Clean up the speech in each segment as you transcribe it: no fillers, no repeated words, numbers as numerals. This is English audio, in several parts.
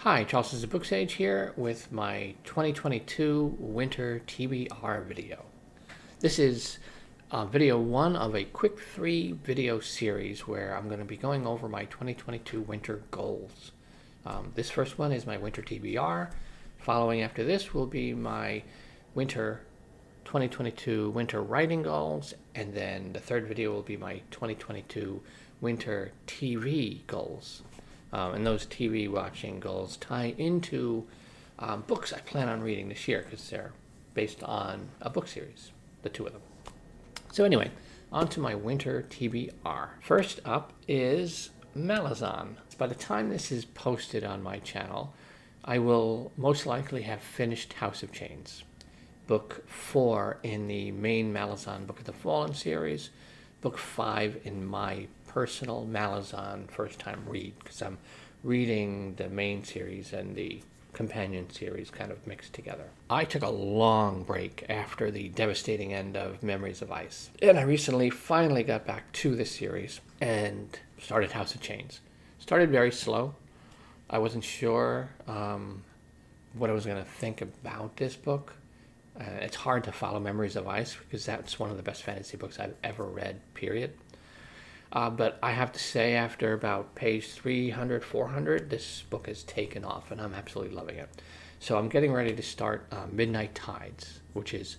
Hi, Charles SirBookSage here with my 2022 Winter TBR video. This is video one of a quick 3-video series where I'm going to be going over my 2022 winter goals. This first one is my winter TBR. Following after this will be my winter 2022 winter writing goals, and then the third video will be my 2022 winter TV goals. And those TV watching goals tie into books I plan on reading this year because they're based on a book series, the two of them. So anyway, on to my winter TBR. First up is Malazan. By the time this is posted on my channel, I will most likely have finished House of Chains, book 4 in the main Malazan Book of the Fallen series, book 5 in my personal Malazan first time read, because I'm reading the main series and the companion series kind of mixed together. I took a long break after the devastating end of Memories of Ice, and I recently finally got back to this series and started House of Chains. Started very slow. I wasn't sure what I was going to think about this book. It's hard to follow Memories of Ice because that's one of the best fantasy books I've ever read, period. But I have to say, after about page 300, 400, this book has taken off, and I'm absolutely loving it. So I'm getting ready to start Midnight Tides, which is,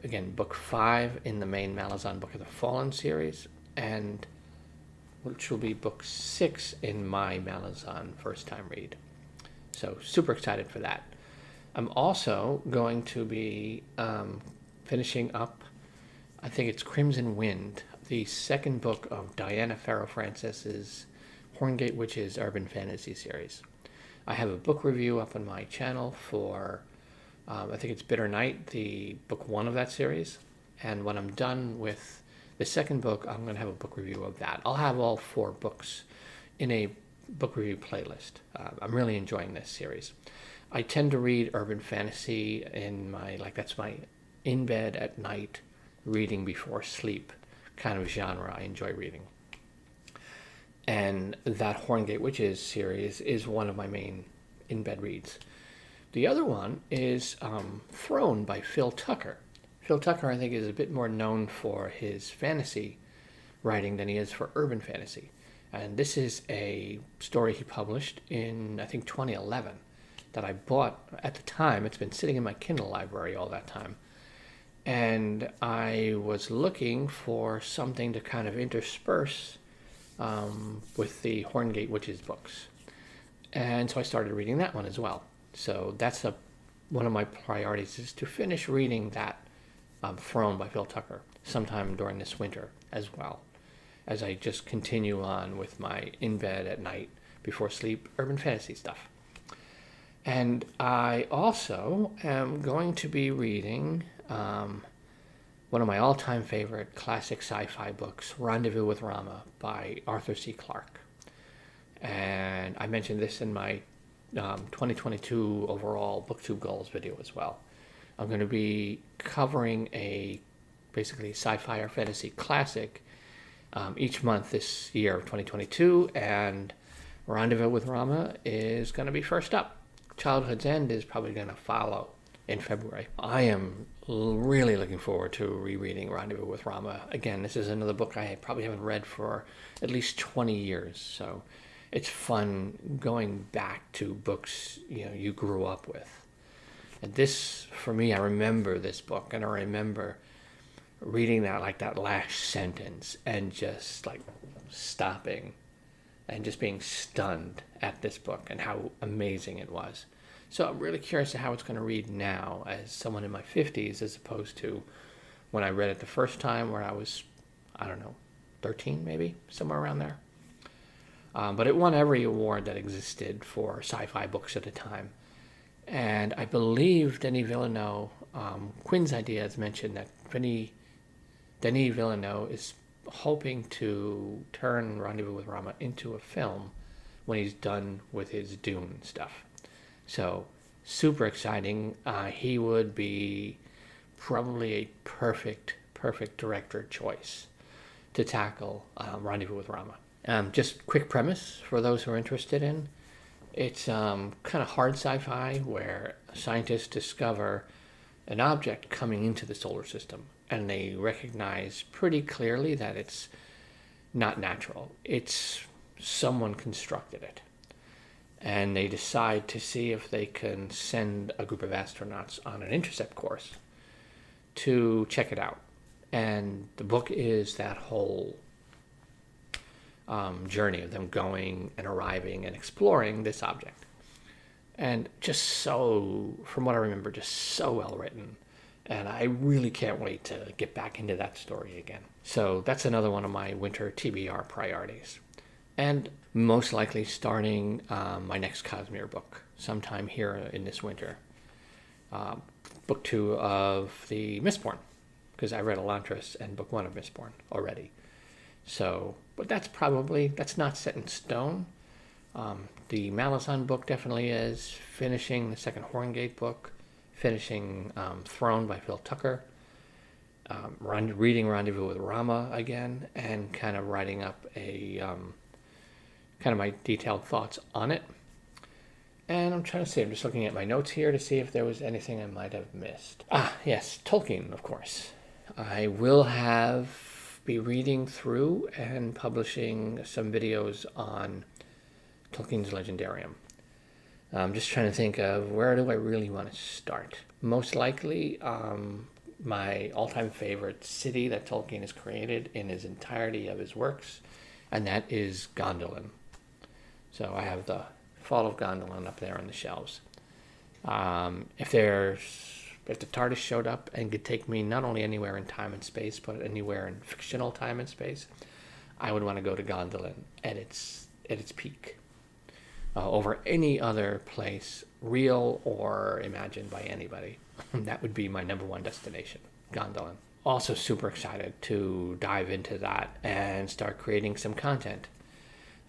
again, book 5 in the main Malazan Book of the Fallen series, and which will be book 6 in my Malazan first time read. So super excited for that. I'm also going to be finishing up, I think it's Crimson Wind, the second book of Diana Farrow Francis's Horngate Witches Urban Fantasy series. I have a book review up on my channel for, I think it's Bitter Night, the book 1 of that series. And when I'm done with the second book, I'm going to have a book review of that. I'll have all 4 books in a book review playlist. I'm really enjoying this series. I tend to read urban fantasy in my, that's my in bed at night, reading before sleep kind of genre I enjoy reading. And that Horngate Witches series is one of my main in-bed reads. The other one is Throne by Phil Tucker. Phil Tucker, I think, is a bit more known for his fantasy writing than he is for urban fantasy. And this is a story he published in, I think, 2011 that I bought at the time. It's been sitting in my Kindle library all that time. And I was looking for something to kind of intersperse with the Horngate Witches books. And so I started reading that one as well. So that's one of my priorities, is to finish reading that Throne by Phil Tucker sometime during this winter as well, as I just continue on with my in bed at night before sleep urban fantasy stuff. And I also am going to be reading one of my all-time favorite classic sci-fi books, Rendezvous with Rama by Arthur C. Clarke. And I mentioned this in my 2022 overall Book 2 Goals video as well. I'm going to be covering a basically sci-fi or fantasy classic each month this year of 2022, and Rendezvous with Rama is going to be first up. Childhood's End is probably going to follow in February. I am really looking forward to rereading Rendezvous with Rama. Again, this is another book I probably haven't read for at least 20 years, so it's fun going back to books you grew up with. And this, for me, I remember this book, and I remember reading that last sentence and just stopping and just being stunned at this book and how amazing it was. So I'm really curious to how it's going to read now as someone in my 50s, as opposed to when I read it the first time, where I was, 13 maybe, somewhere around there. But it won every award that existed for sci-fi books at the time. And I believe Denis Villeneuve, Quinn's idea has mentioned that Denis Villeneuve is hoping to turn Rendezvous with Rama into a film when he's done with his Dune stuff. So super exciting. He would be probably a perfect director choice to tackle Rendezvous with Rama. Just quick premise for those who are interested in. It's kind of hard sci-fi where scientists discover an object coming into the solar system, and they recognize pretty clearly that it's not natural. It's someone constructed it. And they decide to see if they can send a group of astronauts on an intercept course to check it out. And the book is that whole journey of them going and arriving and exploring this object. And just so, from what I remember, just so well written. And I really can't wait to get back into that story again. So that's another one of my winter TBR priorities. And most likely starting my next Cosmere book sometime here in this winter. Book 2 of the Mistborn, because I read Elantris and book 1 of Mistborn already. So, but that's not set in stone. The Malazan book definitely is. Finishing the second Horngate book. Finishing Throne by Phil Tucker. Reading Rendezvous with Rama again. And kind of writing up a kind of my detailed thoughts on it. And I'm trying to see, I'm just looking at my notes here to see if there was anything I might have missed. Yes, Tolkien, of course. I will be reading through and publishing some videos on Tolkien's Legendarium. I'm just trying to think of where do I really want to start. Most likely, my all-time favorite city that Tolkien has created in his entirety of his works, and that is Gondolin. So I have the Fall of Gondolin up there on the shelves. If the TARDIS showed up and could take me not only anywhere in time and space, but anywhere in fictional time and space, I would want to go to Gondolin at its peak. Over any other place, real or imagined by anybody. That would be my number one destination, Gondolin. Also super excited to dive into that and start creating some content.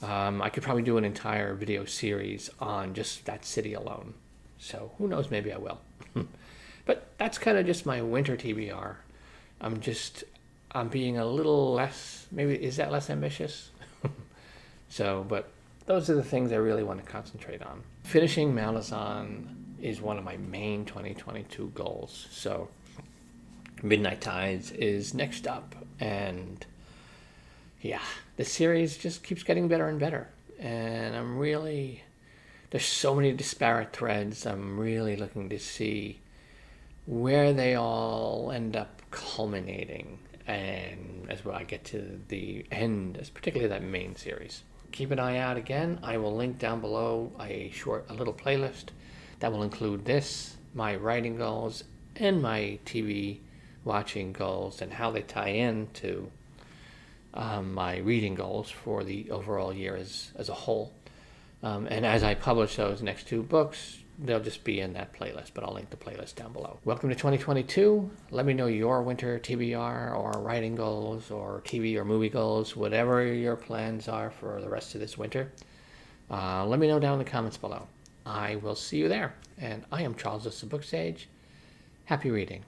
I could probably do an entire video series on just that city alone. So who knows, maybe I will. But that's kind of just my winter TBR. I'm being a little less, maybe, is that less ambitious? But those are the things I really want to concentrate on. Finishing Malazan is one of my main 2022 goals. So Midnight Tides is next up. And yeah, the series just keeps getting better and better. And there's so many disparate threads. I'm really looking to see where they all end up culminating. And as well, I get to the end, particularly that main series. Keep an eye out again. I will link down below a little playlist that will include this, my writing goals, and my TV watching goals, and how they tie in to my reading goals for the overall year as a whole. And as I publish those next 2 books, they'll just be in that playlist, but I'll link the playlist down below. Welcome to 2022. Let me know your winter TBR or writing goals or TV or movie goals, whatever your plans are for the rest of this winter. Let me know down in the comments below. I will see you there. And I am Charles the SirBookSage. Happy reading.